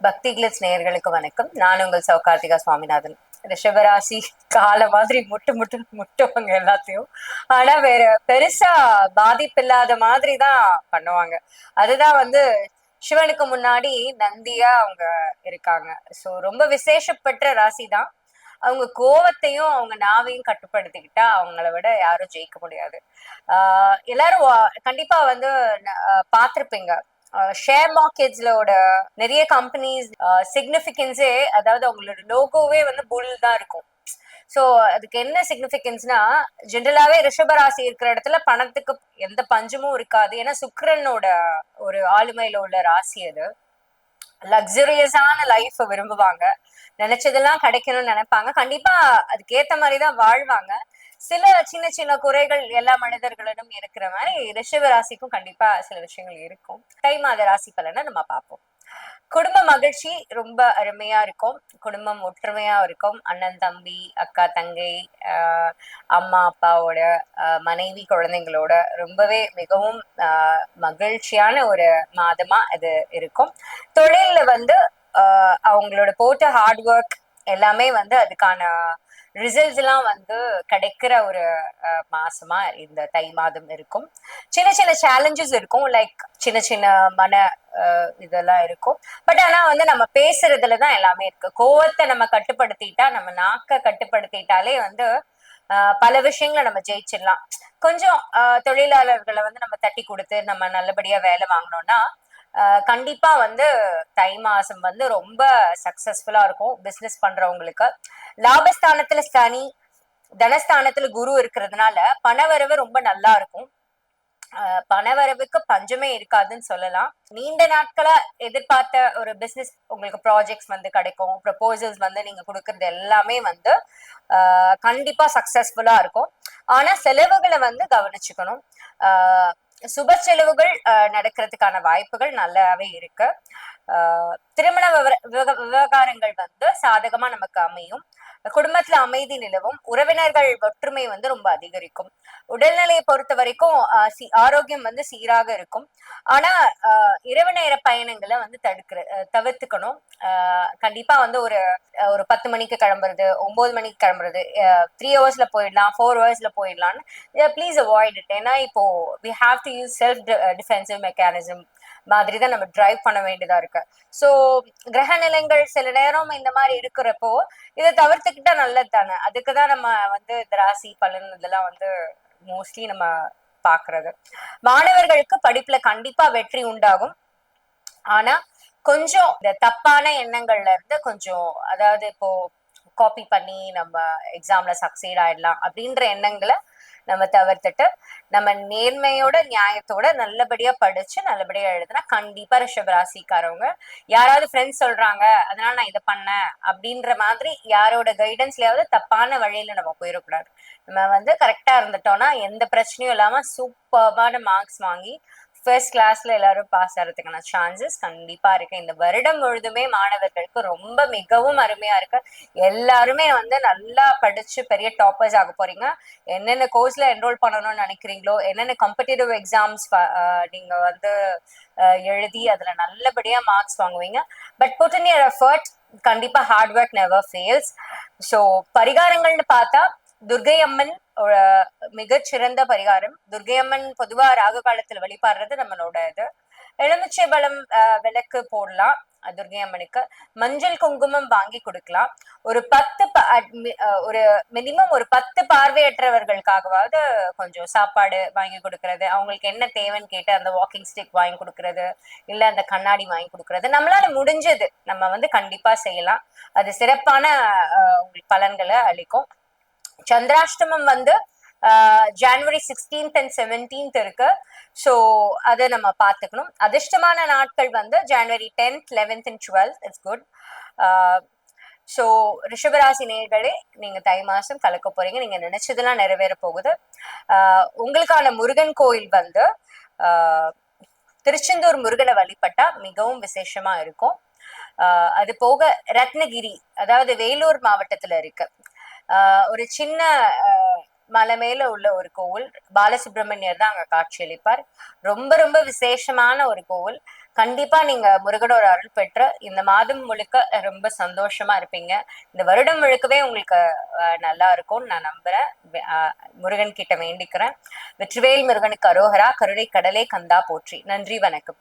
பக்தி கிளிட்ஸ் நேயர்களுக்கு வணக்கம். நான் உங்கள் சௌகார்த்திகா சுவாமிநாதன். ரிஷபராசி கால மாதிரி முட்டு முட்டு முட்டுவாங்க எல்லாத்தையும். ஆனா வேற பெருசா பாதிப்பில்லாத மாதிரி தான் பண்ணுவாங்க. அதுதான் வந்து சிவனுக்கு முன்னாடி நந்தியா அவங்க இருக்காங்க. ஸோ ரொம்ப விசேஷப்பட்ட ராசி தான். அவங்க கோவத்தையும் அவங்க நாவையும் கட்டுப்படுத்திக்கிட்டா அவங்கள விட யாரும் ஜெயிக்க முடியாது. எல்லாரும் கண்டிப்பா வந்து பார்த்திருப்பீங்க. ஷேர் மார்க்கெட்ஸ்லோட நிறைய கம்பெனிஸ் சிக்னிபிகன்ஸே, அதாவது அவங்களோட லோகோவே வந்து புல் தான் இருக்கும். சோ அதுக்கு என்ன சிக்னிபிகன்ஸ்னா, ஜென்ரலாவே ரிஷபராசி இருக்கிற இடத்துல பணத்துக்கு எந்த பஞ்சமும் இருக்காது. ஏன்னா சுக்கிரனோட ஒரு ஆளுமையில உள்ள ராசி அது. லக்ஸரியஸான லைஃப் விரும்புவாங்க. நினைச்சதெல்லாம் கிடைக்கணும்னு நினைப்பாங்க. கண்டிப்பா அதுக்கேத்த மாதிரிதான் வாழ்வாங்க. சில சின்ன சின்ன குறைகள் எல்லா மனிதர்களிடம் இருக்கிற மாதிரி ரிஷப ராசிக்கும் கண்டிப்பா சில விஷயங்கள் இருக்கும். தை மாத ராசி பலனை நம்ம பார்ப்போம். குடும்ப மகிழ்ச்சி ரொம்ப அருமையா இருக்கும். குடும்பம் ஒற்றுமையா இருக்கும். அண்ணன் தம்பி, அக்கா தங்கை, அம்மா அப்பாவோட, மனைவி குழந்தைங்களோட ரொம்பவே மிகவும் மகிழ்ச்சியான ஒரு மாதமா அது இருக்கும். தொழில்ல வந்து அவங்களோட போட்ட ஹார்ட் ஒர்க் எல்லாமே வந்து அதுக்கான ரிசல்ட்ஸ் எல்லாம் வந்து கிடைக்கிற ஒரு மாசமா இந்த தை மாதம் இருக்கும். சின்ன சின்ன சேலஞ்சஸ் இருக்கும். லைக் சின்ன சின்ன மன இதெல்லாம் இருக்கும். பட் ஆனா வந்து நம்ம பேசுறதுலதான் எல்லாமே இருக்கு. கோவத்தை நம்ம கட்டுப்படுத்திட்டா, நம்ம நாக்க கட்டுப்படுத்திட்டாலே வந்து பல விஷயங்களை நம்ம ஜெயிச்சிடலாம். கொஞ்சம் தொழிலாளர்களை வந்து நம்ம தட்டி கொடுத்து நம்ம நல்லபடியா வேலை வாங்கினோம்னா கண்டிப்பா வந்து தை மாசம் வந்து ரொம்ப சக்சஸ்ஃபுல்லா இருக்கும் பிசினஸ் பண்றவங்களுக்கு. லாபஸ்தானத்துல சனி, தனஸ்தானத்துல குரு இருக்கிறதுனால பணவரவு ரொம்ப நல்லா இருக்கும். பணவரவுக்கு பஞ்சமே இருக்காதுன்னு சொல்லலாம். நீண்ட நாட்களா எதிர்பார்த்த ஒரு பிசினஸ் உங்களுக்கு ப்ராஜெக்ட்ஸ் வந்து கிடைக்கும். ப்ரப்போசல்ஸ் வந்து நீங்க கொடுக்கறது எல்லாமே வந்து கண்டிப்பா சக்சஸ்ஃபுல்லா இருக்கும். ஆனா செலவுகளை வந்து கவனிச்சுக்கணும். சுப செலவுகள் நடக்கிறதுக்கான வாய்ப்புகள் நல்லாவே இருக்கு. திருமண விவகாரங்கள் வந்து சாதகமா நமக்கு அமையும். குடும்பத்துல அமைதி நிலவும். உறவினர்கள் ஒற்றுமை வந்து ரொம்ப அதிகரிக்கும். உடல்நிலையை பொறுத்த வரைக்கும் ஆரோக்கியம் வந்து சீராக இருக்கும். ஆனா இரவு நேர பயணங்களை வந்து தவிர்த்துக்கணும். கண்டிப்பா வந்து ஒரு ஒரு 10 மணிக்கு கிளம்புறது, 9 மணிக்கு கிளம்புறது, 3 ஹவர்ஸ்ல போயிடலாம், 4 ஹவர்ஸ்ல போயிடலாம்னு ப்ளீஸ் அவாய்ட் இட். ஏன்னா இப்போ we have to use self defensive mechanism மாதிரி தான் நம்ம டிரைவ் பண்ண வேண்டியதா இருக்கு. சோ கிரக நிலைகள் சில நேரம் இந்த மாதிரி இருக்கிறப்போ இதை தவிர்த்துக்கிட்டா நல்லது தானே. அதுக்குதான் நம்ம வந்து இந்த ராசி பலன் இதெல்லாம் வந்து மோஸ்ட்லி நம்ம பாக்குறது. மாணவர்களுக்கு படிப்புல கண்டிப்பா வெற்றி உண்டாகும். ஆனா கொஞ்சம் இந்த தப்பான எண்ணங்கள்ல இருந்து கொஞ்சம், அதாவது இப்போ காப்பி பண்ணி நம்ம எக்ஸாம்ல சக்சீட் ஆயிடலாம் அப்படின்ற எண்ணங்களை நம்ம தவிர்த்துட்டு நம்ம நேர்மையோட நியாயத்தோட நல்லபடியா படிச்சு நல்லபடியா எழுதுனா கண்டிப்பா ரிஷபராசிக்காரவங்க, யாராவது ஃப்ரெண்ட்ஸ் சொல்றாங்க அதனால நான் இதை பண்ணேன் அப்படின்ற மாதிரி யாரோட கைடன்ஸ்லயாவது தப்பான வழியில நம்ம போயிடக்கூடாது. நம்ம வந்து கரெக்டா இருந்துட்டோம்னா எந்த பிரச்சனையும் இல்லாம சூப்பர்பான மார்க்ஸ் வாங்கி ஃபர்ஸ்ட் கிளாஸ்ல எல்லாரும் பாஸ் ஆகிறதுக்கான சான்சஸ் கண்டிப்பா இருக்கு. இந்த வருடம் முழுதுமே மாணவர்களுக்கு ரொம்ப மிகவும் அருமையா இருக்கு. எல்லாருமே வந்து நல்லா படிச்சு பெரிய டாப்பர்ஸ் ஆக போறீங்க. என்னென்ன கோர்ஸ்ல என்ரோல் பண்ணணும்னு நினைக்கிறீங்களோ, என்னென்ன காம்படிட்டிவ் எக்ஸாம்ஸ் நீங்க வந்து எழுதி அதுல நல்லபடியா மார்க்ஸ் வாங்குவீங்க. But put in your effort. கண்டிப்பா hard work never fails. So பரிகாரங்கள்னு பார்த்தா துர்கை அம்மன் மிகச்சிறந்த பரிகாரம். துர்கை அம்மன் பொதுவா ராகு காலத்துல வழிபாடுறது நம்மளோட இது. எலுமிச்சை பழம் விளக்கு போடலாம் துர்கை அம்மனுக்கு. மஞ்சள் குங்குமம் வாங்கி கொடுக்கலாம். ஒரு ஒரு மினிமம் ஒரு 10 பார்வையற்றவர்களுக்காகவாவது கொஞ்சம் சாப்பாடு வாங்கி கொடுக்கறது, அவங்களுக்கு என்ன தேவைன்னு கேட்டு அந்த வாக்கிங் ஸ்டிக் வாங்கி கொடுக்கறது, இல்ல அந்த கண்ணாடி வாங்கி கொடுக்கறது நம்மளால முடிஞ்சது நம்ம வந்து கண்டிப்பா செய்யலாம். அது சிறப்பான உங்களுக்கு பலன்களை அளிக்கும். சந்திராஷ்டமம் வந்து ஜனவரி 16th and 17th இருக்கு. ஸோ அதை நம்ம பார்த்துக்கணும். அதிர்ஷ்டமான நாட்கள் வந்து ஜனவரி 10th, 11th and 12th. It's good. So ரிஷபராசி நேயர்களே, நீங்க தை மாசம் கலக்க போறீங்க. நீங்க நினைச்சதெல்லாம் நிறைவேற போகுது. உங்களுக்கான முருகன் கோயில் வந்து திருச்செந்தூர் முருகனை வழிபட்டா மிகவும் விசேஷமா இருக்கும். அது போக ரத்னகிரி, அதாவது வேலூர் மாவட்டத்துல இருக்கு, ஒரு சின்ன மலை மேல உள்ள ஒரு கோவில். பாலசுப்ரமணியர் தான் அங்க காட்சியளிப்பார். ரொம்ப ரொம்ப விசேஷமான ஒரு கோவில். கண்டிப்பா நீங்க முருகனோட அருள் பெற்று இந்த மாதம் முழுக்க ரொம்ப சந்தோஷமா இருப்பீங்க. இந்த வருடம் முழுக்கவே உங்களுக்கு நல்லா இருக்கும்னு நான் நம்புறேன். முருகன் கிட்ட வேண்டிக்கிறேன். வெற்றிவேல் முருகனுக்கு அரோகரா. கருணை கடலே கந்தா போற்றி. நன்றி, வணக்கம்.